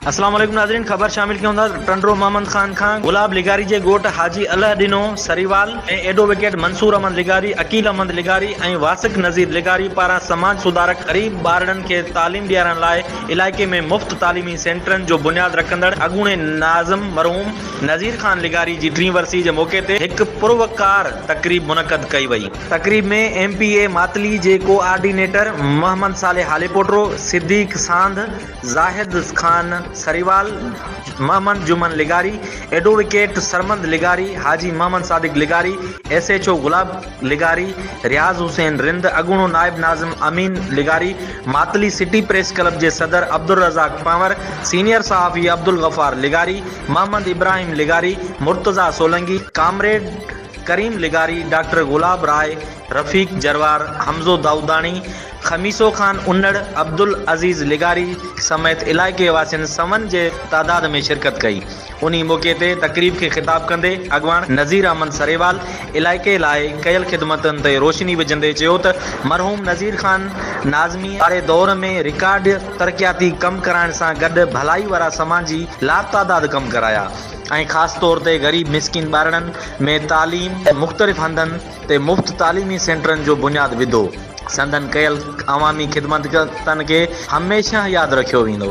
अस्सलाम वालेकुम नाज़रीन, ख़बर शामिल क्यों था टंडरो मोहम्मद खान खां गुलाब लिगारी जे गोट हाजी अल्लाह ॾिनो सरीवाल ऐं एडवोकेट मंसूर अहमद लिगारी, अकील अहमद लिगारी ऐं वासिक नज़ीर लिगारी पारां समाज सुधारक ग़रीब ॿारनि खे तालीम ॾियारण लाइ इलाइक़े में मुफ़्त तालीमी सेंटरनि जो बुनियाद रखंदड़ अॻूणे नाज़िम मरहूम नज़ीर खान लिगारी जी 3 वरसी जे मौक़े ते हिकु पुरवकार तक़रीब मुनक़द कई वई। तक़रीब में MPA मातली जे कोआर्डिनेटर मोहम्मद सालेह हालेपोट्रो, सिद्दीक सांध, ज़ाहिद खान सरीवाल, मोहम्मद जुमन लिगारी, एडवोकेट सरमद लिगारी, हाजी मोहम्मद सादिक लिगारी, SHO गुलाब लिगारी, रियाज हुसैन रिंद, अगुणो नायब नाज़िम अमीन लिगारी, मातली सिटी प्रेस क्लब जे सदर अब्दुल रज़ाक पंवर, सीनियर सहाफ़ी अब्दुल गफ़ार लिगारी, मोहम्मद इब्राहिम लिगारी, मुर्तज़ा सोलंगी, कामरेड करीम लिगारी, डॉक्टर गुलाब राय, रफ़ीक जरवार, हमज़ो दाऊदानी, खमीसो खान उन्नड़, अब्दुल अज़ीज़ लिगारी समेत इलाइक़े वासियुनि सवन जे तादाद में शिरकत कई। उन्ही मौक़े ते तक़रीब खे ख़िताब कंदे अॻवान नज़ीर अहमद सरेवाल इलाइक़े लाइ कयल ख़िदमतुनि ते रोशनी विझंदे चयो त मरहूम नज़ीर खान नाज़मी वारे दौर में रिकॉर्ड तरक़ियाती कम कराइण सां गॾु भलाई वारा समाजी लातादाद कम कराया ऐं ख़ासि तौर ते ग़रीब मिसकिन ॿारनि में तालीम मुख़्तलिफ़ हंधनि ते मुफ़्त तालीमी सेंटरनि जो बुनियाद विधो। संदन कयल अवामी ख़िदमतनि खे हमेशह यादि रखियो वेंदो।